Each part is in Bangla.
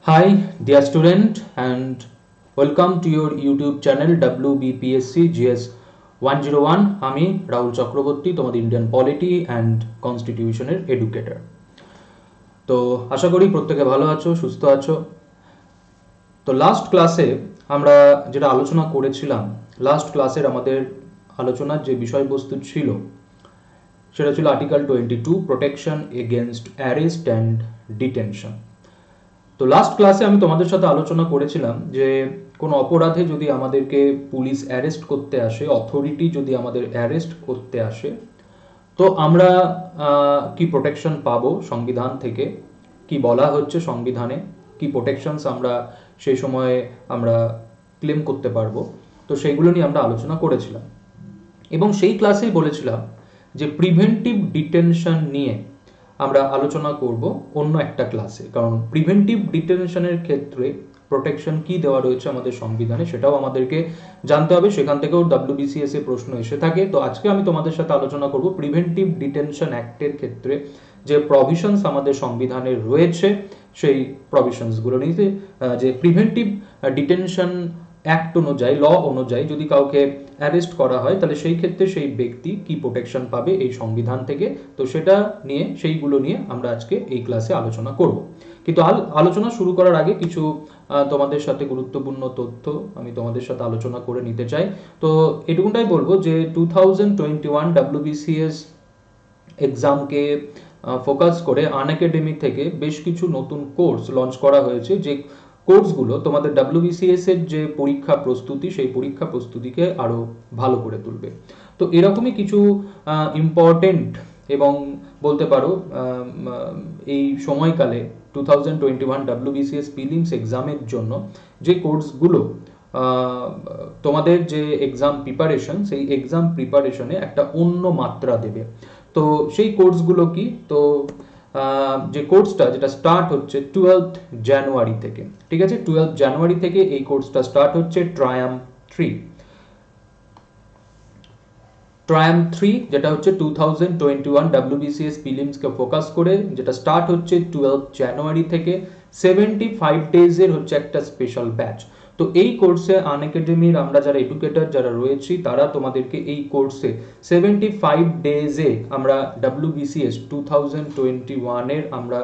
Hi, dear student, and welcome to your YouTube channel WBPSC GS 101. আমি রাহুল চক্রবর্তী তোমাদের ইন্ডিয়ান পলিটি অ্যান্ড কনস্টিটিউশনের এডুকেটর। তো আশা করি প্রত্যেকে ভালো আছো, সুস্থ আছো। তো লাস্ট ক্লাসে আমরা যেটা আলোচনা করেছিলাম, লাস্ট ক্লাসের আমাদের আলোচনার যে বিষয়বস্তু ছিল সেটা ছিল article 22 protection against arrest and detention. তো লাস্ট ক্লাসে আমি তোমাদের সাথে আলোচনা করেছিলাম যে কোনো অপরাধে যদি আমাদেরকে পুলিশ অ্যারেস্ট করতে আসে, অথরিটি যদি আমাদের অ্যারেস্ট করতে আসে, তো আমরা কি প্রোটেকশন পাবো সংবিধান থেকে, কি বলা হচ্ছে সংবিধানে, কি প্রোটেকশনস আমরা সেই সময়ে আমরা ক্লেম করতে পারবো। তো সেইগুলো নিয়ে আমরা আলোচনা করেছিলাম এবং সেই ক্লাসেই বলেছিলাম যে প্রিভেন্টিভ ডিটেনশন নিয়ে আমরা আলোচনা করব অন্য একটা ক্লাসে, কারণ প্রিভেন্টিভ ডিটেনশনের ক্ষেত্রে প্রোটেকশন কি দেওয়া রয়েছে আমাদের সংবিধানে সেটাও আমাদেরকে জানতে হবে, সেখান থেকেও ডাব্লিউবিসিএস এ প্রশ্ন এসে থাকে। তো আজকে আমি তোমাদের সাথে আলোচনা করব প্রিভেন্টিভ ডিটেনশন অ্যাক্টের ক্ষেত্রে যে প্রভিশনস আমাদের সংবিধানে রয়েছে সেই প্রভিশনসগুলো নিয়ে, যে প্রিভেন্টিভ ডিটেনশন অ্যাক্ট অনুযায়ী, ল অনুযায়ী যদি কাউকে অ্যারেস্ট করা হয় তাহলে সেই ক্ষেত্রে সেই ব্যক্তি কি প্রোটেকশন পাবে এই সংবিধান থেকে। তো সেটা নিয়ে, সেইগুলো নিয়ে আমরা আজকে এই ক্লাসে আলোচনা করব। কিন্তু আলোচনা শুরু করার আগে কিছু তোমাদের সাথে গুরুত্বপূর্ণ তথ্য আমি তোমাদের সাথে আলোচনা করে নিতে চাই। তো এটুকুটাই বলবো যে 2021 ডাব্লিউবিসিএস এক্সামকে ফোকাস করে আনএকাডেমি থেকে বেশ কিছু নতুন কোর্স লঞ্চ করা হয়েছে, যে কোর্সগুলো তোমাদের ডাব্লিউবিসিএস এর যে পরীক্ষা প্রস্তুতি, সেই পরীক্ষা প্রস্তুতিকে আরও ভালো করে তুলবে। তো এরকমই কিছু ইম্পর্টেন্ট এবং বলতে পারো এই সময়কালে 2021 ডাব্লিউবিসিএস প্রিলিমস এক্সামের জন্য যে কোর্সগুলো তোমাদের যে এক্সাম প্রিপারেশন, সেই এক্সাম প্রিপারেশনে একটা অন্য মাত্রা দেবে। তো সেই কোর্সগুলো কি, তো যে কোর্সটা যেটা স্টার্ট হচ্ছে 12th জানুয়ারি থেকে, ঠিক আছে, 12th জানুয়ারি থেকে এই কোর্সটা স্টার্ট হচ্ছে ট্রায়াম্প 3, যেটা হচ্ছে 2021 ডাব্লিউবিসিএস প্রিলিমসকে ফোকাস করে, যেটা স্টার্ট হচ্ছে 12th জানুয়ারি থেকে। 75 ডেজের হচ্ছে একটা স্পেশাল ব্যাচ। তো এই কোর্সে আনএকাডেমির আমরা যারা এডুকেটর যারা রয়েছি তারা তোমাদেরকে এই কোর্সে 75 ডেজে আমরা ডাব্লিউবিসিএস 2021 এর আমরা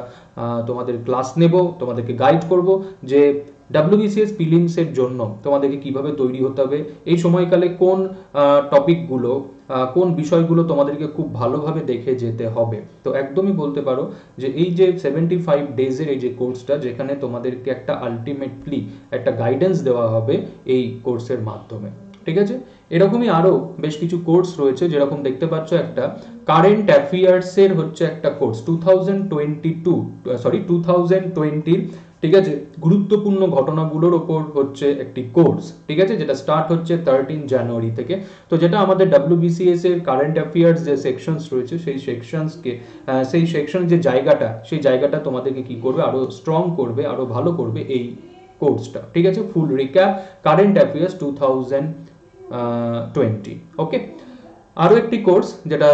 তোমাদের ক্লাস নেব, তোমাদেরকে গাইড করব যে ডাব্লিউবিসিএস প্রিলিমসের জন্য তোমাদেরকে কিভাবে তৈরি হতে হবে, এই সময়কালে কোন টপিকগুলো, কোন বিষয়গুলো তোমাদেরকে খুব ভালোভাবে দেখে যেতে হবে। তো একদমই বলতে পারো যে এই যে 75 ডেজের এই যে কোর্সটা, যেখানে তোমাদেরকে একটা আলটিমেটলি একটা গাইডেন্স দেওয়া হবে এই কোর্সের মাধ্যমে, ঠিক আছে। এরকমই আরও বেশ কিছু কোর্স রয়েছে, যেরকম দেখতে পাচ্ছ একটা কারেন্ট অ্যাফেয়ার্সের হচ্ছে একটা কোর্স 2020, ঠিক আছে, গুরুত্বপূর্ণ ঘটনাগুলোর ওপর হচ্ছে একটি কোর্স, ঠিক আছে, যেটা স্টার্ট হচ্ছে 13 জানুয়ারি থেকে। তো যেটা আমাদের ডাব্লিউবিসিএস এর কারেন্ট অ্যাফেয়ার্স যে সেকশনস রয়েছে, সেই সেকশনসকে, সেই সেকশন যে জায়গাটা, সেই জায়গাটা তোমাদেরকে কি করবে, আরো স্ট্রং করবে, আরো ভালো করবে এই কোর্সটা, ঠিক আছে। ফুল রিক্যাপ কারেন্ট অ্যাফেয়ার্স 2020, ওকে। আরও একটি কোর্স যেটা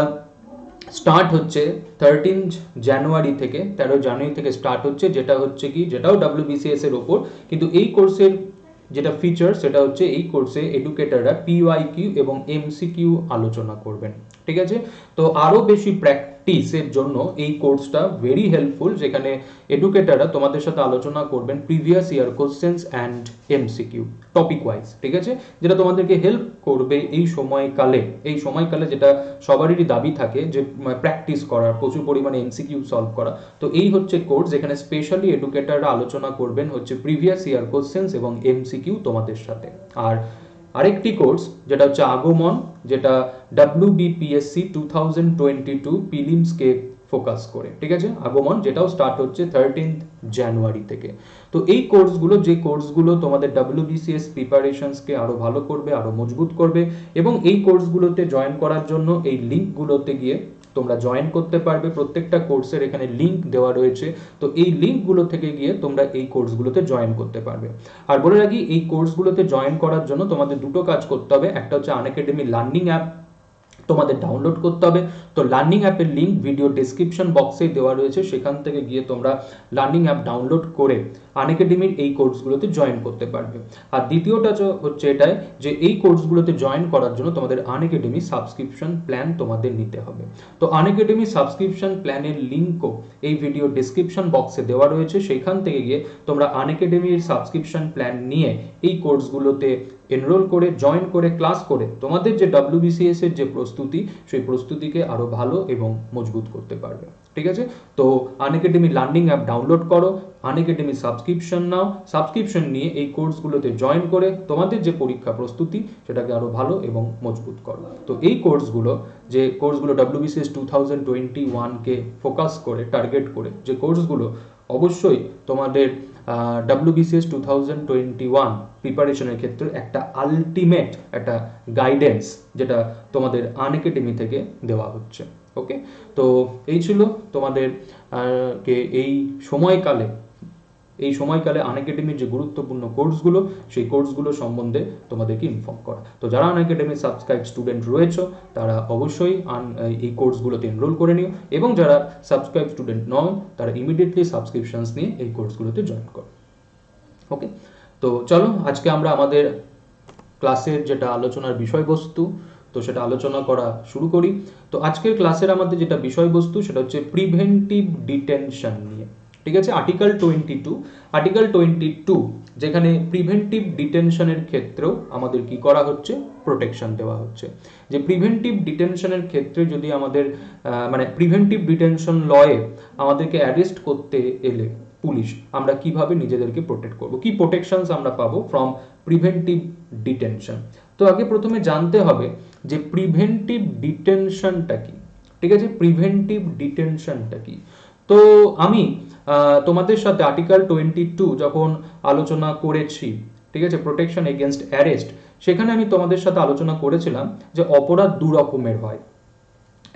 স্টার্ট হচ্ছে 13 জানুয়ারি থেকে, 13 জানুয়ারি থেকে স্টার্ট হচ্ছে, যেটা হচ্ছে কি, যেটাও ডাব্লিউবিসিএস এর ওপর, কিন্তু এই কোর্সের যেটা ফিচার সেটা হচ্ছে এই কোর্সে এডুকেটররা পিওয়াইকিউ এবং এমসিকিউ আলোচনা করবেন, ঠিক আছে। তো আরও বেশি প্র্যাকটিসের জন্য এই কোর্সটা ভেরি হেল্পফুল, যেখানে এডুকেটররা তোমাদের সাথে আলোচনা করবেন previous year questions and MCQ topic wise, ঠিক আছে, যেটা তোমাদেরকে হেল্প করবে এই সময়কালে যেটা সবারই দাবি থাকে যে প্র্যাকটিস করার, প্রচুর পরিমাণে এমসিকিউ সলভ করা। তো এই হচ্ছে কোর্স যেখানে স্পেশালি এডুকেটররা আলোচনা করবেন হচ্ছে প্রিভিয়াস ইয়ার কোশ্চেন্স এবং এমসিকিউ তোমাদের সাথে। আর আরেকটি কোর্স যেটা হচ্ছে আগমন, যেটা ডাব্লিউবিপিএসসি 2022 প্রিলিমসকে ফোকাস করে, ঠিক আছে, আগমন, যেটাও স্টার্ট হচ্ছে 13 জানুয়ারি থেকে। তো এই কোর্সগুলো, যে কোর্সগুলো তোমাদের ডাব্লিউবিসিএস প্রিপারেশনসকে আরো ভালো করবে, আরো মজবুত করবে, এবং এই কোর্সগুলোতে জয়েন করার জন্য এই লিঙ্কগুলোতে গিয়ে তোমরা জয়েন করতে পারবে। প্রত্যেকটা কোর্সের এখানে লিঙ্ক দেওয়া রয়েছে, তো এই লিঙ্কগুলো থেকে গিয়ে তোমরা এই কোর্সগুলোতে জয়েন করতে পারবে। আর বলে রাখি, এই কোর্সগুলোতে জয়েন করার জন্য তোমাদের দুটো কাজ করতে হবে। একটা হচ্ছে আনএকাডেমি লার্নিং অ্যাপ, তোমাদের ডাউনলোড করতে হবে। তো লার্নিং অ্যাপের লিঙ্ক ভিডিও ডেসক্রিপশন বক্সে দেওয়া রয়েছে, সেখান থেকে গিয়ে তোমরা লার্নিং অ্যাপ ডাউনলোড করে আনএকাডেমির এই কোর্সগুলোতে জয়েন করতে পারবে। আর দ্বিতীয়টা হচ্ছে এটাই যে এই কোর্সগুলোতে জয়েন করার জন্য তোমাদের আনএকাডেমি সাবস্ক্রিপশন প্ল্যান তোমাদের নিতে হবে। তো আনএকাডেমি সাবস্ক্রিপশন প্ল্যানের লিঙ্কও এই ভিডিও ডেসক্রিপশন বক্সে দেওয়া রয়েছে, সেখান থেকে গিয়ে তোমরা আনএকাডেমির সাবস্ক্রিপশন প্ল্যান নিয়ে এই কোর্সগুলোতে এনরোল করে জয়েন করে ক্লাস করে তোমাদের যে WBCS এর যে প্রস্তুতি, সেই প্রস্তুতিকে আরো ভালো এবং মজবুত করতে পারবে। ঠিক আছে, তো আনএকাডেমি লার্নিং অ্যাপ ডাউনলোড করো, আনএকাডেমি সাবস্ক্রিপশন নাও, সাবস্ক্রিপশন নিয়ে এই কোর্সগুলোতে জয়েন করে তোমাদের যে পরীক্ষা প্রস্তুতি সেটাকে আরো ভালো এবং মজবুত করো। তো এই কোর্সগুলো WBCS 2021-কে ফোকাস করে টার্গেট করে যে কোর্সগুলো অবশ্যই তোমাদের WBCS 2021 প্রিপারেশনের ক্ষেত্রে একটা আলটিমেট একটা গাইডেন্স যেটা তোমাদের আনএকাডেমি থেকে দেওয়া হচ্ছে। ওকে, তো এই ছিল তোমাদের কে এই সময়কালে আনএকাডেমির যে গুরুত্বপূর্ণ কোর্সগুলো, সেই কোর্সগুলো সম্বন্ধে তোমাদেরকে ইনফর্ম করা। তো যারা আনএকাডেমি সাবস্ক্রাইব স্টুডেন্ট রয়েছে তারা অবশ্যই এই কোর্সগুলোতে এনরোল করে নিও, এবং যারা সাবস্ক্রাইব স্টুডেন্ট নয় তারা ইমিডিয়েটলি সাবস্ক্রিপশনস নিয়ে এই কোর্সগুলোতে জয়েন করো। ওকে, তো চলো আজকে আমরা আমাদের ক্লাসের যেটা আলোচনার বিষয়বস্তু, তো সেটা আলোচনা করা শুরু করি। তো আজকের ক্লাসের আমাদের যেটা বিষয়বস্তু সেটা হচ্ছে প্রিভেন্টিভ ডিটেনশন নিয়ে। ঠিক আছে, আর্টিকেল 22 যেখানে প্রিভেন্টিভ ডিটেনশনের ক্ষেত্রেও আমাদের কি করা হচ্ছে, প্রোটেকশন দেওয়া হচ্ছে। যে প্রিভেন্টিভ ডিটেনশনের ক্ষেত্রে যদি আমাদের প্রিভেন্টিভ ডিটেনশন লয়ে আমাদেরকে অ্যারেস্ট করতে এলে পুলিশ, আমরা কিভাবে নিজেদেরকে প্রোটেক্ট করব, কি প্রোটেকশনস আমরা পাবো ফ্রম প্রিভেন্টিভ ডিটেনশন। তো আগে প্রথমে জানতে হবে যে প্রিভেন্টিভ ডিটেনশনটা কি। ঠিক আছে, প্রিভেন্টিভ ডিটেনশনটা কি। তো আমি তোমাদের সাথে আর্টিকেল 22 যখন আলোচনা করেছি, ঠিক আছে, প্রোটেকশন এগেনস্ট অ্যারেস্ট, সেখানে আমি তোমাদের সাথে আলোচনা করেছিলাম যে অপরাধ দু রকমের হয়,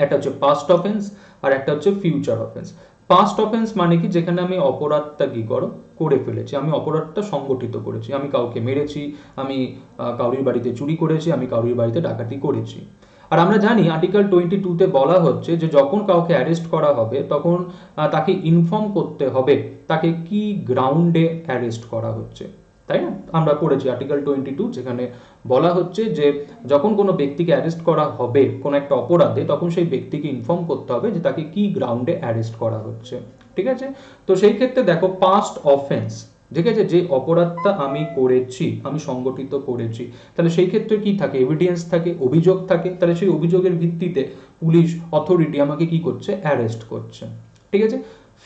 একটা হচ্ছে পাস্ট অফেন্স আর একটা হচ্ছে ফিউচার অফেন্স। পাস্ট অফেন্স মানে কি, যেখানে আমি অপরাধটা কি করে ফেলেছি, আমি অপরাধটা সংগঠিত করেছি, আমি কাউকে মেরেছি, আমি কাউরির বাড়িতে চুরি করেছি, আমি কাউরির বাড়িতে ডাকাতি করেছি। আর আমরা জানি আর্টিকেল 22-তে বলা হচ্ছে যে যখন কাউকে অ্যারেস্ট করা হবে তখন তাকে ইনফর্ম করতে হবে তাকে কি গ্রাউন্ডে অ্যারেস্ট করা হচ্ছে, তাই না? আমরা পড়েছি আর্টিকেল 22 যেখানে বলা হচ্ছে যে যখন কোনো ব্যক্তিকে অ্যারেস্ট করা হবে কোনো একটা অপরাধে, তখন সেই ব্যক্তিকে ইনফর্ম করতে হবে যে তাকে কি গ্রাউন্ডে অ্যারেস্ট করা হচ্ছে। ঠিক আছে, তো সেই ক্ষেত্রে দেখো পাস্ট অফেন্স, ঠিক আছে, যে অপরাধটা আমি করেছি, আমি সংগঠিত করেছি, তাহলে সেই ক্ষেত্রে কি থাকে, এভিডেন্স থাকে, অভিযোগ থাকে, তাহলে সেই অভিযোগের ভিত্তিতে পুলিশ অথরিটি আমাকে কি করছে, অ্যারেস্ট করছে। ঠিক আছে,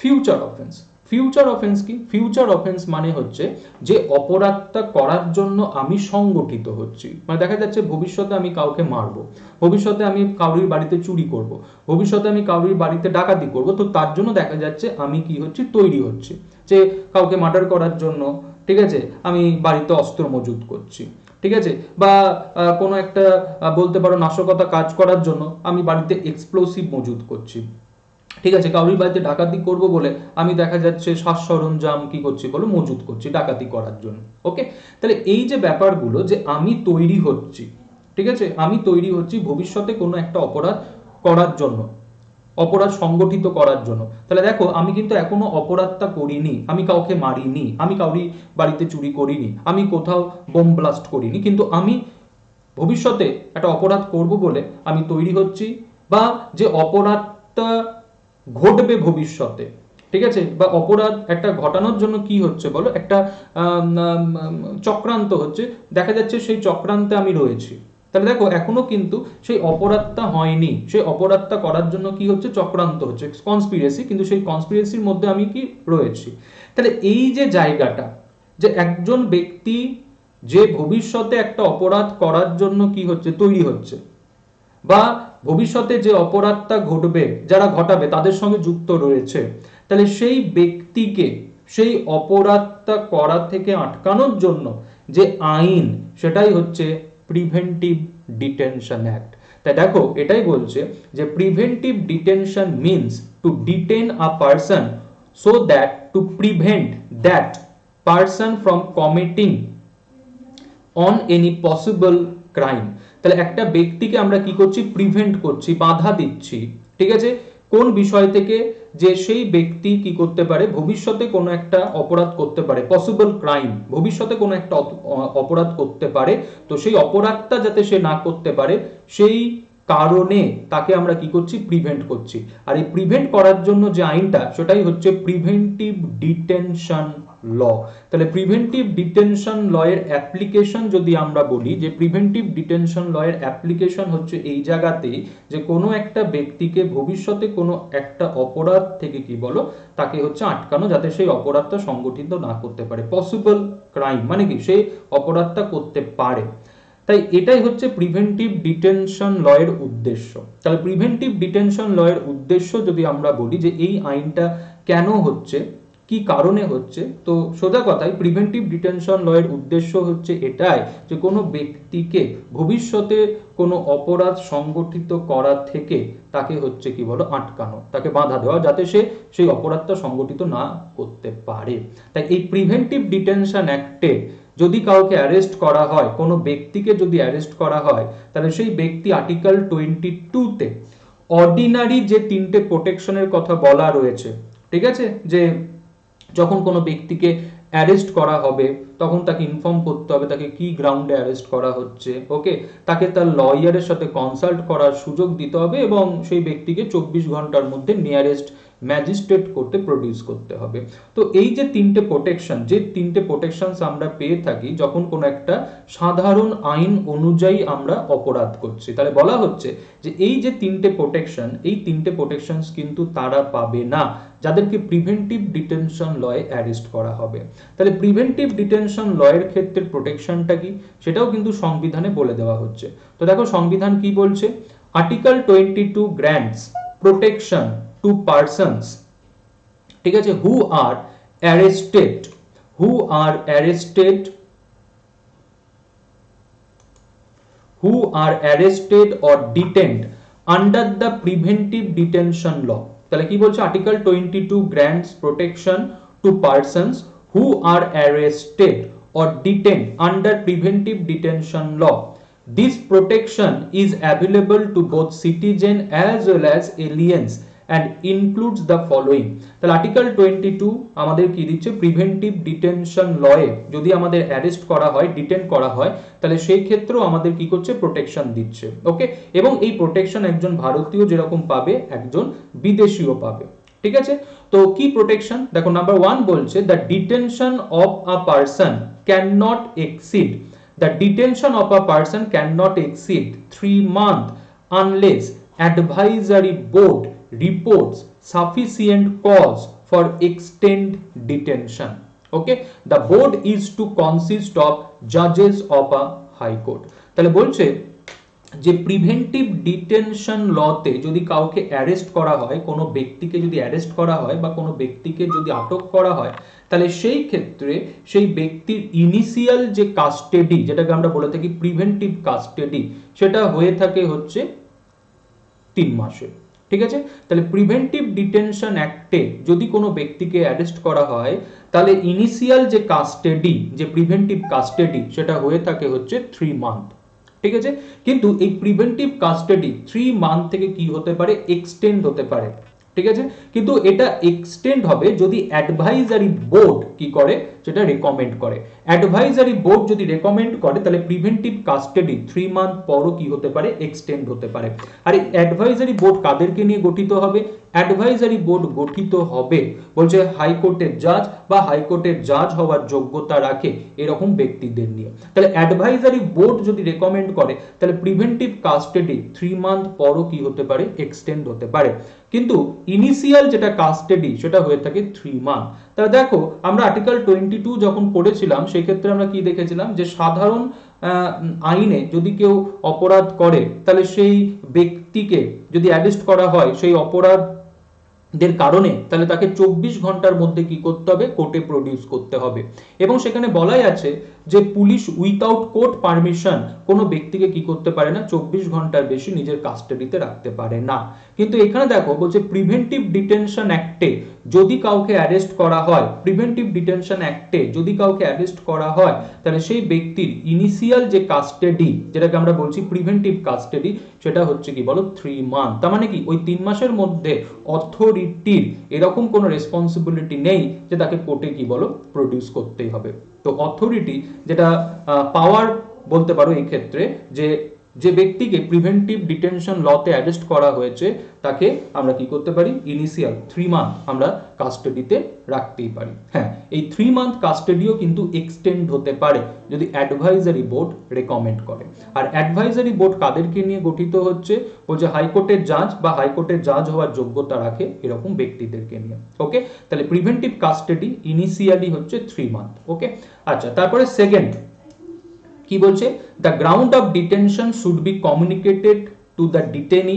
ফিউচার অফেন্স, ফিউচার অফেন্স কি, ফিউচার অফেন্স মানে হচ্ছে যে অপরাধটা করার জন্য আমি সংগঠিত হচ্ছি, মানে দেখা যাচ্ছে ভবিষ্যতে আমি কাউকে মারবো, ভবিষ্যতে আমি কাউরির বাড়িতে চুরি করব, ভবিষ্যতে আমি কাউরির বাড়িতে ডাকাতি করব, তো তার জন্য দেখা যাচ্ছে আমি কি হচ্ছি, তৈরি হচ্ছি, যে কাউকে মার্ডার করার জন্য, ঠিক আছে, আমি বাড়িতে অস্ত্র মজুত করছি, ঠিক আছে, বা কোনো একটা বলতে পারো নাশকতা কাজ করার জন্য আমি বাড়িতে এক্সপ্লোসিভ মজুত করছি, ঠিক আছে, কাউরির বাড়িতে ডাকাতি করব বলে আমি দেখা যাচ্ছে শ্বাস সরঞ্জাম কি করছি বলো, মজুত করছি ডাকাতি করার জন্য। ওকে, তাহলে এই যে ব্যাপারগুলো যে আমি তৈরি হচ্ছি, ঠিক আছে, আমি তৈরি হচ্ছি ভবিষ্যতে কোনো একটা অপরাধ করার জন্য, অপরাধ সংগঠিত করার জন্য। তাহলে দেখো আমি কিন্তু এখনো অপরাধটা করিনি, আমি কাউকে মারিনি, আমি কাউরি বাড়িতে চুরি করিনি, আমি কোথাও বোম ব্লাস্ট করিনি, কিন্তু আমি ভবিষ্যতে একটা অপরাধ করব বলে আমি তৈরি হচ্ছি, বা যে অপরাধটা ঘটবে ভবিষ্যতে, ঠিক আছে, বা অপরাধ একটা ঘটানোর জন্য কি হচ্ছে বলো, একটা চক্রান্ত হচ্ছে, দেখা যাচ্ছে সেই চক্রান্তে আমি রয়েছি। তাহলে দেখো এখনো কিন্তু সেই অপরাধটা হয়নি, সেই অপরাধটা করার জন্য কি হচ্ছে, চক্রান্ত হচ্ছে, কনস্পিরেসি, কিন্তু সেই কনস্পিরেসির মধ্যে আমি কি রয়েছি। তাহলে এই যে জায়গাটা, যে একজন ব্যক্তি যে ভবিষ্যতে একটা অপরাধ করার জন্য কি হচ্ছে, তৈরি হচ্ছে, বা ভবিষ্যতে যে অপরাধটা ঘটবে, যারা ঘটাবে তাদের সঙ্গে যুক্ত রয়েছে, তাহলে সেই ব্যক্তিকে সেই অপরাধটা করা থেকে আটকানোর জন্য যে আইন, সেটাই হচ্ছে প্রিভেন্টিভ ডিটেনশন অ্যাক্ট। তাই দেখো এটাই বলছে যে preventive detention means to detain a person so that to prevent that person from committing on any possible crime. তাহলে একটা ব্যক্তিকে আমরা কি করছি, প্রিভেন্ট করছি, বাধা দিচ্ছি, ঠিক আছে, কোন বিষয় থেকে, যে সেই ব্যক্তি কি করতে পারে, ভবিষ্যতে কোনো একটা অপরাধ করতে পারে, পসিবল ক্রাইম, ভবিষ্যতে কোনো একটা অপরাধ করতে পারে, তো সেই অপরাধটা যাতে সে না করতে পারে সেই কারণে তাকে আমরা কি করছি, প্রিভেন্ট করছি। আর এই প্রিভেন্ট করার জন্য যে আইনটা, সেটাই হচ্ছে প্রিভেন্টিভ ডিটেনশন ল। তাহলে প্রিভেন্টিভ ডিটেনশন ল এর অ্যাপ্লিকেশন যদি আমরা বলি, যে প্রিভেন্টিভ ডিটেনশন ল এর অ্যাপ্লিকেশন হচ্ছে এই জায়গাতেই, যে কোনো একটা ব্যক্তিকে ভবিষ্যতে কোনো একটা অপরাধ থেকে কি বলো, তাকে হচ্ছে আটকানো, যাতে সেই অপরাধটা সংগঠিত না করতে পারে। পসিবল ক্রাইম মানে কি, সেই অপরাধটা করতে পারে। তাই এটাই হচ্ছে প্রিভেন্টিভ ডিটেনশন ল এর উদ্দেশ্য। তাহলে প্রিভেন্টিভ ডিটেনশন ল এর উদ্দেশ্য যদি আমরা বলি, যে এই আইনটা কেন হচ্ছে, কি কারণে হচ্ছে, তো সোজা কথায় প্রিভেন্টিভ ডিটেনশন ল এর উদ্দেশ্য হচ্ছে এটাই, যে কোনো ব্যক্তিকে ভবিষ্যতে কোনো অপরাধ সংগঠিত করা থেকে তাকে হচ্ছে কি বলো, আটকানো, তাকে বাধা দেওয়া, যাতে সে সেই অপরাধটা সংগঠিত না করতে পারে। তাই এই প্রিভেন্টিভ ডিটেনশন অ্যাক্টে যদি কাউকে অ্যারেস্ট করা হয়, কোনো ব্যক্তিকে যদি অ্যারেস্ট করা হয়, তাহলে সেই ব্যক্তি আর্টিকেল 22 তে অর্ডিনারি যে তিনটে প্রোটেকশনের কথা বলা রয়েছে, ঠিক আছে, যে যখন কোনো ব্যক্তিকে অ্যারেস্ট করা হবে তখন তাকে ইনফর্ম করতে হবে তাকে কি গ্রাউন্ডে অ্যারেস্ট করা হচ্ছে, ওকে, তাকে তার লয়ারের সাথে কনসাল্ট করার সুযোগ দিতে হবে এবং সেই ব্যক্তিকে 24 ঘন্টার মধ্যে নিয়ারেস্ট ম্যাজিস্ট্রেট কোর্টে প্রডিউস করতে হবে। তো এই যে তিনটে প্রোটেকশন, যে তিনটে প্রোটেকশনস আমরা পেয়ে থাকি যখন কোনো একটা সাধারণ আইন অনুযায়ী আমরা অপরাধ করছি, তাহলে বলা হচ্ছে যে এই যে তিনটে প্রোটেকশন, এই তিনটে প্রোটেকশনস কিন্তু তারা পাবে না যাদেরকে প্রিভেন্টিভ ডিটেনশন লয়ে অ্যারেস্ট করা হবে। তাহলে প্রিভেন্টিভ ডিটেনশন লয়ের ক্ষেত্রে প্রোটেকশনটা কি, সেটাও কিন্তু সংবিধানে বলে দেওয়া হচ্ছে। তো দেখো সংবিধান কি বলছে, article 22 grants protection to persons, ঠিক আছে, who are arrested, who are arrested, who are arrested or detained under the preventive detention law। তাহলে কি বলছে, article 22 grants protection to persons who are arrested or detained under preventive detention law. This protection is available to both citizen as well as aliens and includes the following। তাহলে আর্টিকেল 22 আমাদের কি দিচ্ছে, প্রিভেন্টিভ ডিটেনশন লয়ে যদি আমাদের অ্যারেস্ট করা হয়, ডিটেন করা হয়, তাহলে সেই ক্ষেত্রেও আমাদের কি করছে, প্রোটেকশন দিচ্ছে, ওকে, এবং এই প্রোটেকশন একজন ভারতীয় যেরকম পাবে একজন বিদেশিও পাবে, ঠিক আছে। তো কি প্রোটেকশন, দেখো নাম্বার 1 বলছে, the detention of a person can not exceed, the detention of a person can not exceed 3 months unless advisory board reports sufficient cause for extend detention, okay, the board is to consist of judges of a high court। তাহলে বলছে যে প্রিভেন্টিভ ডিটেনশন লতে যদি কাউকে অ্যারেস্ট করা হয়, কোনো ব্যক্তিকে যদি অ্যারেস্ট করা হয় বা কোনো ব্যক্তিকে যদি আটক করা হয়, তাহলে সেই ক্ষেত্রে সেই ব্যক্তির ইনিশিয়াল যে কাস্টেডি, যেটাকে আমরা বলে থাকি প্রিভেন্টিভ কাস্টেডি, সেটা হয়ে থাকে হচ্ছে 3 মাসের, ঠিক আছে। তাহলে প্রিভেন্টিভ ডিটেনশন অ্যাক্টে যদি কোনো ব্যক্তিকে অ্যারেস্ট করা হয়, তাহলে ইনিশিয়াল যে কাস্টেডি, যে প্রিভেন্টিভ কাস্টেডি, সেটা হয়ে থাকে হচ্ছে 3 months, ঠিক আছে। কিন্তু এই প্রিভেন্টিভ কাস্টাডি 3 মান্থ থেকে কি হতে পারে, এক্সটেন্ড হতে পারে, ঠিক আছে। কিন্তু এটা এক্সটেন্ড হবে যদি অ্যাডভাইজারি বোর্ড কি করে, সেটা রেকমেন্ড করে। অ্যাডভাইজারি বোর্ড যদি রেকমেন্ড করে, তাহলে প্রিভেন্টিভ কাস্টাডি 3 মান্থ পরও কি হতে পারে, এক্সটেন্ড হতে পারে। আর এই অ্যাডভাইজারি বোর্ড কাদেরকে নিয়ে গঠিত হবে, অ্যাডভাইজারি বোর্ড গঠিত হবে বলছে হাইকোর্টের জাজ বা হাইকোর্টের জাজ হওয়ার যোগ্যতা রাখে এরকম ব্যক্তিদের নিয়ে। তাহলে অ্যাডভাইজারি বোর্ড যদি রেকমেন্ড করে, তাহলে প্রিভেন্টিভ কাস্টাডি 3 মান্থ পরও কি হতে পারে, এক্সটেন্ড হতে পারে। কিন্তু ইনিশিয়াল যেটা কাস্টাডি সেটা হয়ে থাকে 3 মান্থ। তাহলে দেখো আমরা আর্টিকেল 22 যখন পড়েছিলাম, সেই ক্ষেত্রে আমরা কি দেখেছিলাম, যে সাধারণ আইনে যদি কেউ অপরাধ করে, তাহলে সেই ব্যক্তিকে যদি অ্যারেস্ট করা হয়, সেই অপরাধ দের কারণে তাহলে তাকে 24 ঘন্টার মধ্যে কি করতে হবে, কোর্টে প্রডিউস করতে হবে। এবং সেখানে বলাই আছে যে পুলিশ উইথাউট কোর্ট পারমিশন কোনো ব্যক্তিকে কি করতে পারে না, 24 ঘন্টার বেশি নিজের কাস্টাডিতে রাখতে পারে না। কিন্তু এখানে দেখো বলছে প্রিভেন্টিভ ডিটেনশন অ্যাক্টে যদি কাউকে অ্যারেস্ট করা হয়, প্রিভেন্টিভ ডিটেনশন অ্যাক্টে যদি কাউকে অ্যারেস্ট করা হয়, তাহলে সেই ব্যক্তির ইনিশিয়াল যে কাস্টাডি, যেটাকে আমরা বলছি প্রিভেন্টিভ কাস্টাডি, সেটা হচ্ছে কি বলো 3 মান্থ। তার মানে কি ওই 3 মাসের মধ্যে অথরিটির এরকম কোনো রেসপন্সিবিলিটি নেই যে তাকে কোর্টে কি বলো প্রডিউস করতেই হবে। তো অথরিটি যেটা পাওয়ার বলতে পারো এই ক্ষেত্রে, যে যে ব্যক্তিকে প্রিভেন্টিভ ডিটেনশন লতে অ্যারেস্ট করা হয়েছে তাকে আমরা কি করতে পারি, ইনিশিয়াল 3 মান্থ আমরা কাস্টাডিতে রাখতেই পারি। হ্যাঁ, এই 3 মান্থ কাস্টাডিও কিন্তু এক্সটেন্ড হতে পারে যদি অ্যাডভাইজারি বোর্ড রেকমেন্ড করে। আর অ্যাডভাইজারি বোর্ড কাদেরকে নিয়ে গঠিত হচ্ছে, বলছে হাইকোর্টের জাজ বা হাইকোর্টের জাজ হওয়ার যোগ্যতা রাখে এরকম ব্যক্তিদেরকে নিয়ে। ওকে, তাহলে প্রিভেন্টিভ কাস্টাডি ইনিশিয়ালি হচ্ছে 3 মান্থ। ওকে, আচ্ছা, তারপরে সেকেন্ড কি বলছে, the ground of detention should be communicated to the detenu,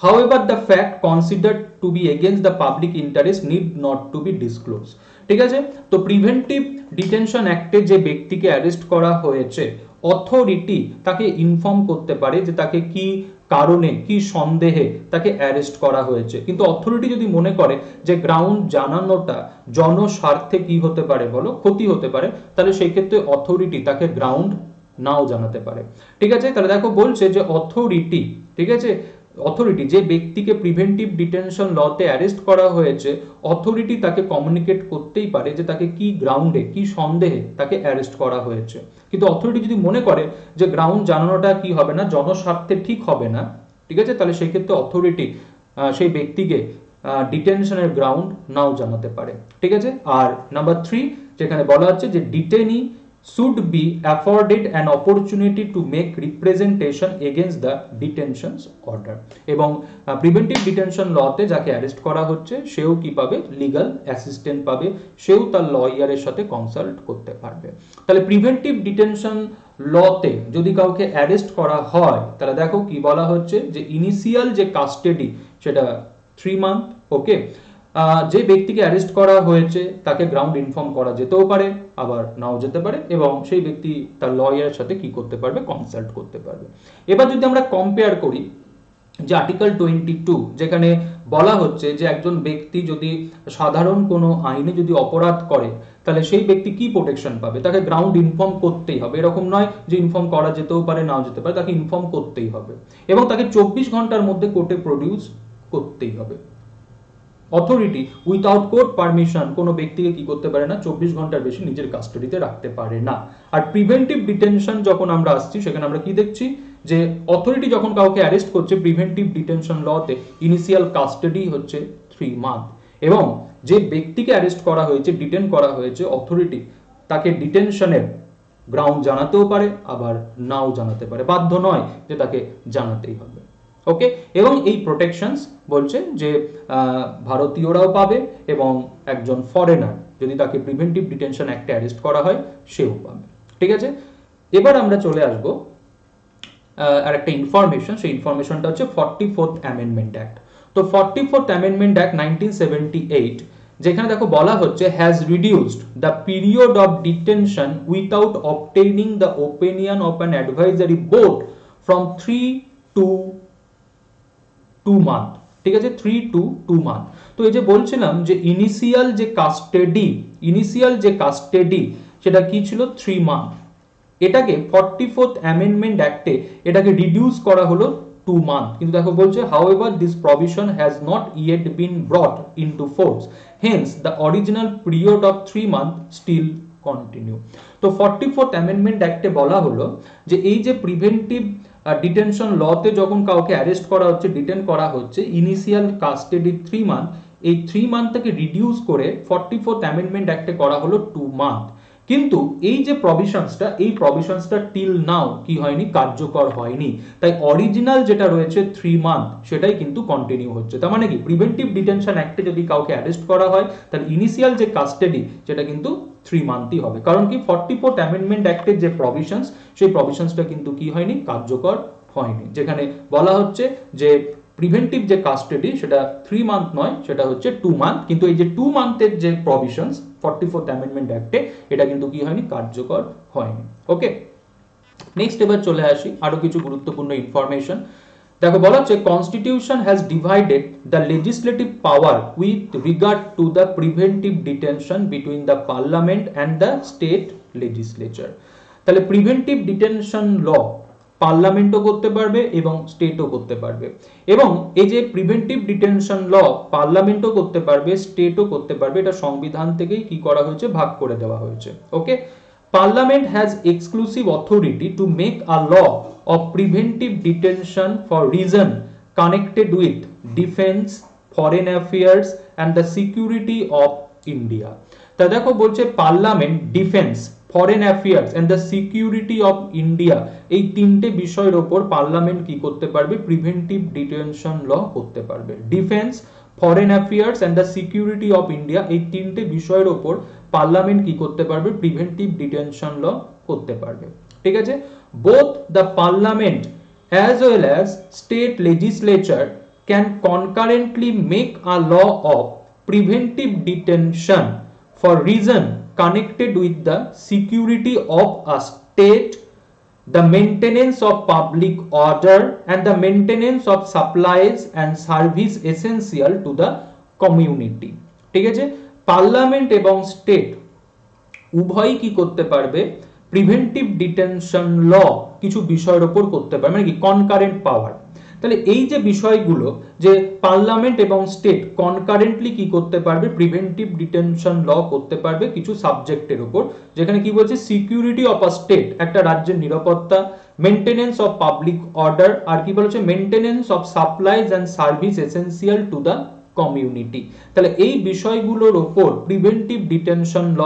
however the fact considered to be against the public interest need not to be disclosed। ঠিক আছে, তো প্রিভেন্টিভ ডিটেনশন অ্যাক্টে যে ব্যক্তিকে অ্যারেস্ট করা হয়েছে, অথরিটি তাকে ইনফর্ম করতে পারে যে তাকে কি কারণে কি সন্দেহে তাকে অ্যারেস্ট করা হয়েছে। কিন্তু অথরিটি যদি মনে করে যে গ্রাউন্ড জানানোটা জনস্বার্থে কি হতে পারে বলো, ক্ষতি হতে পারে, তাহলে সেই ক্ষেত্রে অথরিটি তাকে গ্রাউন্ড নাও জানাতে পারে। ঠিক আছে, তাহলে দেখো বলছে যে অথরিটি, ঠিক আছে, অথরিটি যে ব্যক্তিকে প্রিভেন্টিভ ডিটেনশন লতে অ্যারেস্ট করা হয়েছে, অথরিটি তাকে কমিউনিকেট করতেই পারে যে তাকে কি গ্রাউন্ডে কি সন্দেহে তাকে অ্যারেস্ট করা হয়েছে। কিন্তু অথরিটি যদি মনে করে যে গ্রাউন্ড জানানোটা কি হবে না, জনস্বার্থে ঠিক হবে না, ঠিক আছে, তাহলে সেই ক্ষেত্রে অথরিটি সেই ব্যক্তিকে ডিটেনশনের গ্রাউন্ড নাও জানাতে পারে। ঠিক আছে, আর নাম্বার 3 যেখানে বলা হচ্ছে যে ডিটেনি should be afforded an opportunity to make representation against the detention order। এবং প্রিভেন্টিভ ডিটেনশন লতে যাকে অ্যারেস্ট করা হচ্ছে সেও কি পাবে, লিগ্যাল অ্যাসিস্ট্যান্ট পাবে, সেও তার লয়ারের সাথে কনসাল্ট করতে পারবে। তাহলে প্রিভেন্টিভ ডিটেনশন লতে যদি কাউকে অ্যারেস্ট করা হয়, তাহলে দেখো কি বলা হচ্ছে যে ইনিশিয়াল যে কাস্টাডি সেটা 3 মান্থ। ওকে, যে ব্যক্তিকে অ্যারেস্ট করা হয়েছে তাকে গ্রাউন্ড ইনফর্ম করা যেতেও পারে, আবার নাও যেতে পারে, এবং সেই ব্যক্তি তার লয়ারের সাথে কি করতে পারবে, কনসাল্ট করতে পারবে। এবার যদি আমরা কম্পেয়ার করি যে আর্টিকেল 22 যেখানে বলা হচ্ছে যে একজন ব্যক্তি যদি সাধারণ কোনো আইনে যদি অপরাধ করে, তাহলে সেই ব্যক্তি কি প্রোটেকশন পাবে, তাকে গ্রাউন্ড ইনফর্ম করতেই হবে। এরকম নয় যে ইনফর্ম করা যেতেও পারে নাও যেতে পারে, তাকে ইনফর্ম করতেই হবে এবং তাকে 24 ঘন্টার মধ্যে কোর্টে প্রডিউস করতেই হবে। অথরিটি উইথাউট কোর্ট পারমিশন কোনো ব্যক্তিকে কি করতে পারে না, 24 ঘন্টার বেশি নিজের কাস্টাডিতে রাখতে পারে না। আর প্রিভেন্টিভ ডিটেনশন যখন আমরা আসছি, সেখানে আমরা কি দেখছি যে অথরিটি যখন কাউকে অ্যারেস্ট করছে প্রিভেন্টিভ ডিটেনশন লতে, ইনিশিয়াল কাস্টাডি হচ্ছে 3 মান্থ, এবং যে ব্যক্তিকে অ্যারেস্ট করা হয়েছে, ডিটেন করা হয়েছে, অথরিটি তাকে ডিটেনশনের গ্রাউন্ড জানাতেও পারে, আবার নাও জানাতে পারে, বাধ্য নয় যে তাকে জানাতেই হবে। ওকে, এবং এই প্রোটেকশনস বলছে যে ভারতীয়রাও পাবে এবং একজন ফরেনার যদি তাকে প্রিভেন্টিভ ডিটেনশন অ্যাক্টে অ্যারেস্ট করা হয় সেও পাবে। ঠিক আছে, এবার আমরা চলে আসবো আর একটা ইনফরমেশন, সেই ইনফরমেশনটা হচ্ছে 44th অ্যামেন্ডমেন্ট অ্যাক্ট। তো 44th অ্যামেন্ডমেন্ট অ্যাক্ট 1978 যেখানে দেখো বলা হচ্ছে has reduced the period of detention without obtaining the opinion of an advisory board from 3 to 2 month. ঠিক আছে, 3 to 2 মান্থ। তো এই যে বলছিলাম যে ইনিশিয়াল যে কাস্টাডি সেটা কি ছিল, 3 মান্থ। এটাকে 44th অ্যামেন্ডমেন্ট অ্যাক্টে এটাকে রিডিউস করা হলো 2 মান্থ। কিন্তু দেখো বলছে however this provision has not yet been brought into force, hence the original period of 3 month still continue। তো 44th অ্যামেন্ডমেন্ট অ্যাক্টে বলা হলো যে এই যে প্রিভেন্টিভ ডিটেনশন লতে যখন কাউকে অ্যারেস্ট করা হচ্ছে, ডিটেন করা হচ্ছে, ইনিশিয়াল কাস্টাডি 3 মান্থ, এই 3 মান্থটাকে রিডিউস করে 44th অ্যামেন্ডমেন্ট অ্যাক্টে করা হলো 2 মান্থ। কিন্তু এই যে প্রভিশনসটা টিল নাও কি হয়নি, কার্যকর হয়নি। তাই অরিজিনাল যেটা রয়েছে 3 মান্থ সেটাই কিন্তু কন্টিনিউ হচ্ছে। তার মানে কি প্রিভেন্টিভ ডিটেনশন অ্যাক্টে যদি কাউকে অ্যারেস্ট করা হয়, তাহলে ইনিশিয়াল যে কাস্টাডি সেটা কিন্তু 3 মান্থই হবে। কারণ কি 44th অ্যামেন্ডমেন্ট অ্যাক্টের যে প্রভিশনস, সেই প্রভিশনসটা কিন্তু কি হয়নি, কার্যকর হয়নি। যেখানে বলা হচ্ছে যে প্রিভেন্টিভ যে কাস্টাডি সেটা 3 মান্থ নয়, সেটা হচ্ছে 2 মান্থ। কিন্তু এই যে 2 মান্থের যে প্রভিশনস 44th অ্যামেন্ডমেন্ট অ্যাক্টে, এটা কিন্তু কি হয়নি, কার্যকর হয়নি। ওকে, নেক্সট এবার চলে আসি আরো কিছু গুরুত্বপূর্ণ ইনফরমেশন। দেখো বলা হচ্ছে constitution has divided the legislative power with regard to the preventive detention between the parliament and the state legislature. তাহলে প্রিভেন্টিভ ডিটেনশন ল পার্লামেন্টও করতে পারবে এবং স্টেটও করতে পারবে, এবং এই যে প্রিভেন্টিভ ডিটেনশন ল পার্লামেন্টও করতে পারবে স্টেটও করতে পারবে, এটা সংবিধান থেকেই কি করা হয়েছে, ভাগ করে দেওয়া হয়েছে। ওকে, Parliament has exclusive authority to make a law of preventive detention for reason connected with defense, foreign affairs and the security of India. তা দেখো বলছে parliament, defence, foreign affairs and the security of India, এই তিনটে বিষয়ের ওপর পার্লামেন্ট কি করতে পারবে, প্রিভেন্টিভ ডিটেনশন ল করতে পারবে। Defence, foreign affairs and the security of India, এই তিনটে বিষয়ের ওপর পার্লামেন্ট কি করতে পারবে, প্রিভেন্টিভ ডিটেনশন ল করতে পারবে। ঠিক আছে, both the parliament as well as state legislature can concurrently make a law of preventive detention for reason connected with the security of a state, the maintenance of public order and the maintenance of supplies and service essential to the community. ঠিক আছে, পার্লামেন্ট এবং স্টেট উভয়ই কি করতে পারবে, প্রিভেন্টিভ ডিটেনশন ল কিছু বিষয়ের উপর করতে পারবে, মানে কি কনকারেন্ট পাওয়ার। তাহলে এই যে বিষয়গুলো, যে পার্লামেন্ট এবং স্টেট কনকারেন্টলি কি করতে পারবে, প্রিভেন্টিভ ডিটেনশন ল করতে পারবে কিছু সাবজেক্টের উপর, যেখানে কি বলছে, সিকিউরিটি অফ আ স্টেট, একটা রাজ্যের নিরাপত্তা, মেইনটেনেন্স অফ পাবলিক অর্ডার, আর কি বলছে, maintenance of supplies and service essential to the community. তাহলে এই বিষয়গুলোর উপর প্রিভেন্টিভ ডিটেনশন ল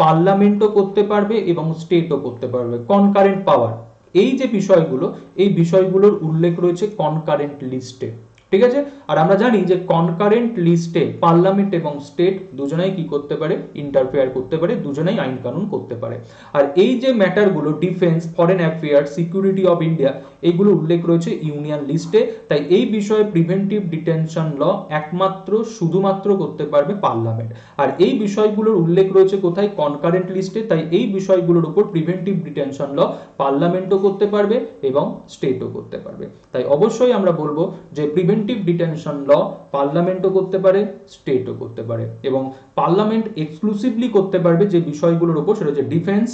পার্লামেন্টও করতে পারবে এবং স্টেটও করতে পারবে, কনকারেন্ট পাওয়ার। এই যে বিষয়গুলো, এই বিষয়গুলোর উল্লেখ রয়েছে কনকারেন্ট লিস্টে। ঠিক আছে, আর আমরা জানি যে কনকারেন্ট লিস্টে পার্লামেন্ট এবং স্টেট দুজনেই কি করতে পারে, ইন্টারফেয়ার করতে পারে, দুজনেই আইন কানুন করতে পারে। আর এই যে ম্যাটারগুলো, defence, foreign affairs, security of India, এইগুলো উল্লেখ রয়েছে ইউনিয়ন লিস্টে। তাই এই বিষয়ে প্রিভেন্টিভ ডিটেনশন ল একমাত্র শুধুমাত্র করতে পারবে পার্লামেন্ট। আর এই বিষয়গুলোর উল্লেখ রয়েছে কোথায়, কনকারেন্ট লিস্টে। তাই এই বিষয়গুলোর উপর প্রিভেন্টিভ ডিটেনশন ল পার্লামেন্টও করতে পারবে এবং স্টেটও করতে পারবে। তাই অবশ্যই আমরা বলবো যে প্রিভেন্টিভ ডিটেনশন ল পার্লামেন্টও করতে পারে, স্টেটও করতে পারে, এবং পার্লামেন্ট এক্সক্লুসিভলি করতে পারবে যে বিষয়গুলোর উপর, সেটা হচ্ছে defence,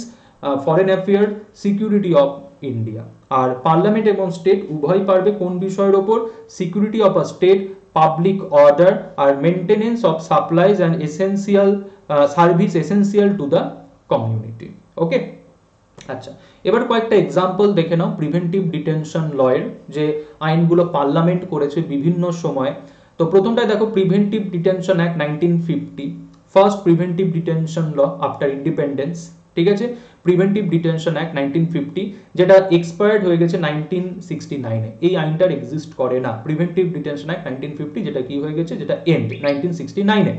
foreign affair, security of India. আর পার্লামেন্ট এবং স্টেট উভয় পারবে কোন বিষয়ের উপর, security of a state, public order আর maintenance of supplies and essential service essential to the community. Okay, আচ্ছা, এবার কয়েকটা এক্সাম্পল দেখে নাও প্রিভেন্টিভ ডিটেনশন লয়ের, যে আইনগুলো পার্লামেন্ট করেছে বিভিন্ন সময়। তো প্রথমটাই দেখো, preventive detention act 1950, first preventive detention law after independence. ঠিক আছে, প্রিভেন্টিভ ডিটেনশন অ্যাক্ট 1950, যেটা এক্সপায়ার্ড হয়ে গেছে 1969-এ। এই আইনটার এক্সিস্ট করে না, প্রিভেন্টিভ ডিটেনশন অ্যাক্ট 1950, যেটা কি হয়ে গেছে, যেটা এন্ড 1969-এ।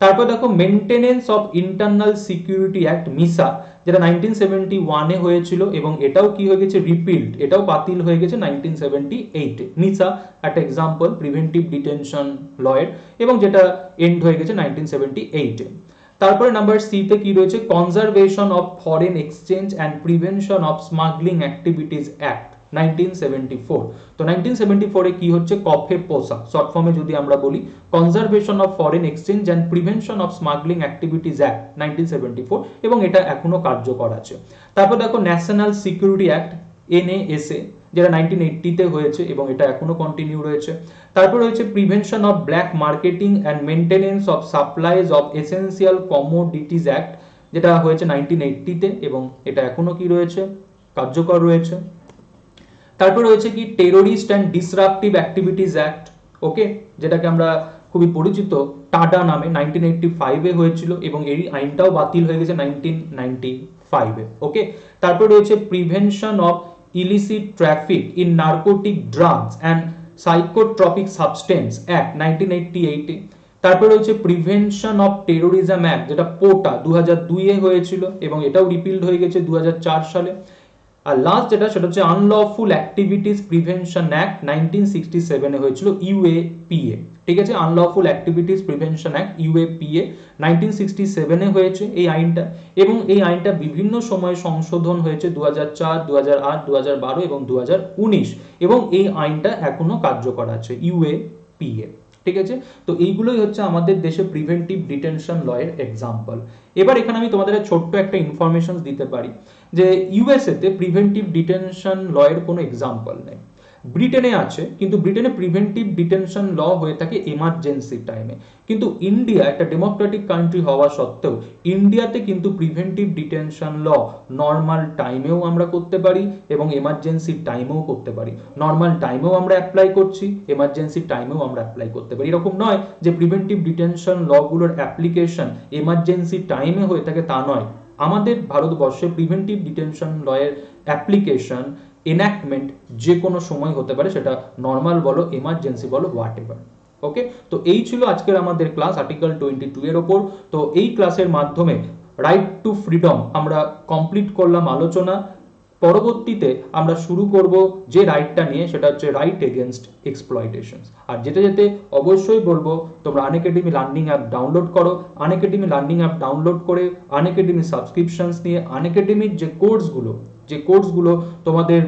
তারপর দেখো maintenance of internal security act, Misa, যেটা 1971-এ হয়েছিল এবং এটাও কি হয়ে গেছে, রিপিলড, এটাও বাতিল হয়ে গেছে 1978-এ। মিসা একটা এক্সাম্পল প্রিভেন্টিভ ডিটেনশন লয়ের, এবং যেটা এন্ড হয়ে গেছে 1978-এ। তারপরে নাম্বার সি তে কি রয়েছে, conservation of foreign exchange and prevention of smuggling activities act 1974। তো 1974-এ কি হচ্ছে, কফে পোসা, শর্ট ফর্মে যদি আমরা বলি, conservation of foreign exchange and prevention of smuggling activities act 1974, এবং এটা এখনো কার্যকর আছে। তারপর দেখো ন্যাশনাল সিকিউরিটি অ্যাক্ট, NASA, যেটা 1980-তে হয়েছে এবং এটা এখনো কন্টিনিউ রয়েছে। তারপর রয়েছে prevention of black marketing and maintenance of supplies of essential commodities act, যেটা হয়েছে 1980-তে এবং এটা এখনো কি রয়েছে, কার্যকর রয়েছে। তারপর রয়েছে কি terrorist and disruptive activities act, okay, যেটাকে আমরা খুবই পরিচিত টাডা নামে, 1985-এ হয়েছিল এবং এই আইনটাও বাতিল হয়ে গেছে 1995-এ। ওকে, তারপর রয়েছে prevention of illicit traffic in narcotic drugs and psychotropic substance act 1988-এ। তারপর রয়েছে প্রিভেনশন অফ টেরোরিজম অ্যাক্ট, যেটা পোটা 2002-এ হয়েছিল এবং এটাও রিপিলড হয়ে গেছে 2004 সালে। আর লাস্ট যেটা সেটা হচ্ছে আনলফুল অ্যাক্টিভিটিস প্রিভেনশন অ্যাক্ট 1967 হয়েছিল, ইউএপিএ। ঠিক আছে, unlawful activities prevention act UAPA 1967 হয়েছে এই আইনটা, এবং এই আইনটা বিভিন্ন সময়ে সংশোধন হয়েছে 2004, 2008, 2012 এবং 2019, এবং এই আইনটা এখনো কার্যকর আছে, ইউএপিএ। ঠিক আছে, তো এইগুলোই হচ্ছে আমাদের দেশে প্রিভেন্টিভ ডিটেনশন ল এর এক্সাম্পল। এবার এখানে আমি তোমাদের ছোট্ট একটা ইনফরমেশন দিতে পারি যে ইউএসএ তে প্রিভেন্টিভ ডিটেনশন ল এর কোনো এক্সাম্পল নেই। ব্রিটেনে আছে, কিন্তু ব্রিটেনে প্রিভেন্টিভ ডিটেনশন ল হয়ে থাকে এমার্জেন্সি টাইমে। কিন্তু ইন্ডিয়া একটা ডেমোক্রেটিক কান্ট্রি হওয়া সত্ত্বেও ইন্ডিয়াতে কিন্তু প্রিভেন্টিভ ডিটেনশন ল নর্মাল টাইমেও আমরা করতে পারি এবং এমার্জেন্সি টাইমেও করতে পারি। নর্মাল টাইমেও আমরা অ্যাপ্লাই করছি, এমার্জেন্সি টাইমেও আমরা অ্যাপ্লাই করতে পারি। এরকম নয় যে প্রিভেন্টিভ ডিটেনশন লগুলোর অ্যাপ্লিকেশন এমার্জেন্সি টাইমে হয়ে থাকে, তা নয়। আমাদের ভারতবর্ষে প্রিভেন্টিভ ডিটেনশন ল এর অ্যাপ্লিকেশন এনাক্টমেন্ট যে কোনো সময় হতে পারে, সেটা নর্মাল বলো, এমার্জেন্সি বলো, হোয়াট এভার। ওকে, তো এই ছিল আজকের আমাদের ক্লাস আর্টিকেল 22 এর ওপর। তো এই ক্লাসের মাধ্যমে রাইট টু ফ্রিডম আমরা কমপ্লিট করলাম আলোচনা। পরবর্তীতে আমরা শুরু করব যে রাইটটা নিয়ে, সেটা হচ্ছে রাইট এগেনস্ট এক্সপ্লয়টেশন। আর যেতে যেতে অবশ্যই বলবো তোমরা আনএকাডেমি লার্নিং অ্যাপ ডাউনলোড করো। আনএকাডেমি লার্নিং অ্যাপ ডাউনলোড করে আনএকাডেমি সাবস্ক্রিপশনস নিয়ে আনএকাডেমির যে কোর্সগুলো তোমাদের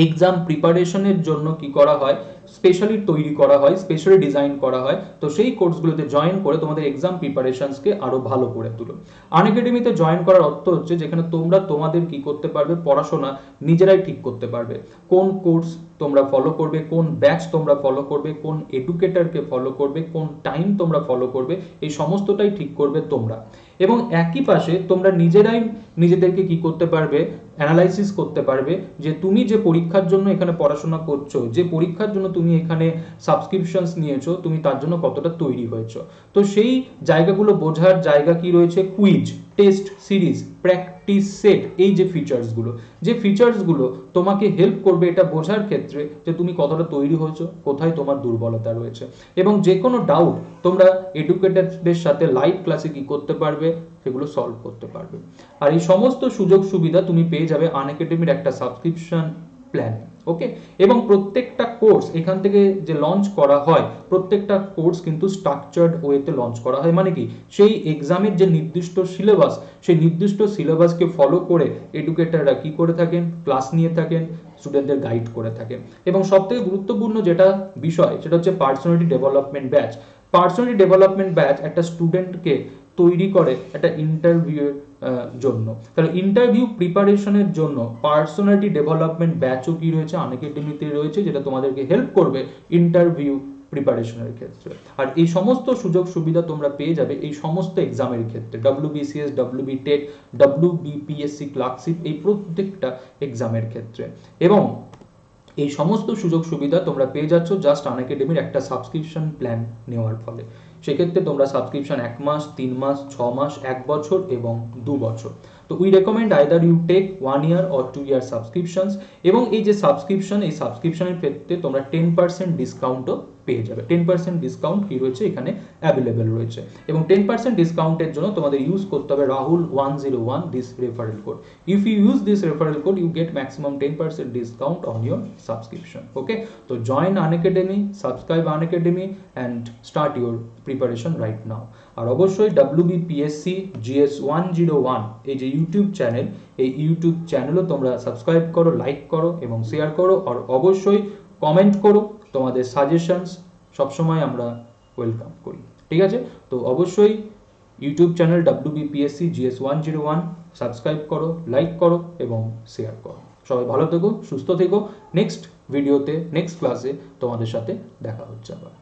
এক্সাম প্রিপারেশনের জন্য কি করা হয়, স্পেশালি তৈরি করা হয়, স্পেশালি ডিজাইন করা হয়, তো সেই কোর্সগুলোতে জয়েন করে তোমাদের এক্সাম প্রিপারেশনসকে আরো ভালো করে তুলো। আনএকাডেমিতে জয়েন করার অর্থ হচ্ছে যেখানে তোমরা তোমাদের কি করতে পারবে, পড়াশোনা নিজেরাই ঠিক করতে পারবে। কোন কোর্স তোমরা ফলো করবে, কোন ব্যাচ তোমরা ফলো করবে, কোন এডুকেটরকে ফলো করবে, কোন টাইম তোমরা ফলো করবে, এই সমস্তটাই ঠিক করবে তোমরা। এবং একই পাশে তোমরা নিজেরাই নিজেদেরকে কি করতে পারবে, অ্যানালাইসিস করতে পারবে যে তুমি যে পরীক্ষার জন্য এখানে পড়াশোনা করছো, যে পরীক্ষার জন্য তুমি এখানে সাবস্ক্রিপশনস নিয়েছো, তুমি তার জন্য কতটা তৈরি হয়েছো। তো সেই জায়গাগুলো বোঝার জায়গা কি রয়েছে, quiz, test series, practice set, এই যে ফিচার্সগুলো তোমাকে হেল্প করবে এটা বোঝার ক্ষেত্রে যে তুমি কতটা তৈরি হয়েছো, কোথায় তোমার দুর্বলতা রয়েছে। এবং যে কোনো ডাউট তোমরা এডুকেটরদের সাথে লাইভ ক্লাসে কি করতে পারবে, সেগুলো সলভ করতে পারবে। আর এই সমস্ত সুযোগ সুবিধা তুমি পেয়ে যাবে আনএকাডেমির একটা সাবস্ক্রিপশন প্ল্যান। ওকে, এবং প্রত্যেকটা কোর্স এখান থেকে যে লঞ্চ করা হয়, প্রত্যেকটা কোর্স কিন্তু স্ট্রাকচার্ড ওয়েতে লঞ্চ করা হয়। মানে কি, সেই এক্সামের যে নির্দিষ্ট সিলেবাস, সেই নির্দিষ্ট সিলেবাসকে ফলো করে এডুকেটররা কি করে থাকেন, ক্লাস নিয়ে থাকেন, স্টুডেন্টদের গাইড করে থাকেন। এবং সবথেকে গুরুত্বপূর্ণ যেটা বিষয়, সেটা হচ্ছে personality development batch. Personality development batch একটা স্টুডেন্টকে তৈরি করে একটা ইন্টারভিউয়ের জন্য। তাহলে ইন্টারভিউ প্রিপারেশনের জন্য পার্সোনালিটি ডেভেলপমেন্ট ব্যাচও কি রয়েছে, আনএকাডেমিতে রয়েছে, যেটা তোমাদেরকে হেল্প করবে ইন্টারভিউ প্রিপারেশনের ক্ষেত্রে। আর এই সমস্ত সুযোগ সুবিধা তোমরা পেয়ে যাবে এই সমস্ত এক্সামের ক্ষেত্রে, WBCS, WB TET, WBPSC clerkship, এই প্রত্যেকটা এক্সামের ক্ষেত্রে। এবং এই সমস্ত সুযোগ সুবিধা তোমরা পেয়ে যাচ্ছ জাস্ট আনএকাডেমির একটা সাবস্ক্রিপশন প্ল্যান নেওয়ার ফলে। সেক্ষেত্রে তোমরা সাবস্ক্রিপশন 1 মাস, 3 মাস, 6 মাস, 1 বছর এবং 2 বছর। তো we recommend either you take 1 year or 2 year subscriptions. এবং এই যে সাবস্ক্রিপশন, এই সাবস্ক্রিপশনের ক্ষেত্রে তোমরা 10% ডিসকাউন্টও পেয়ে যাবে। 10% ডিসকাউন্ট কি রয়েছে এখানে অ্যাভেলেবেল রয়েছে। এবং 10% ডিসকাউন্টের জন্য তোমাদের ইউজ করতে হবে Rahul101 this referral code. If you use this referral code you get maximum 10% discount on your subscription. Okay, তো join Unacademy, subscribe Unacademy and start your preparation right now. আর অবশ্যই WBPSC GS 101 এই যে ইউটিউব চ্যানেল, এই ইউটিউব চ্যানেলও তোমরা সাবস্ক্রাইব করো, লাইক করো এবং শেয়ার করো। আর অবশ্যই কমেন্ট করো, তোমাদের সাজেশনস সবসময় আমরা ওয়েলকাম করি। ঠিক আছে, তো অবশ্যই YouTube channel WBPSC GS 101 subscribe করো, লাইক করো এবং শেয়ার করো। সবাই ভালো থেকো, সুস্থ থেকো। নেক্সট ভিডিওতে, নেক্সট ক্লাসে তোমাদের সাথে দেখা হচ্ছে আবার।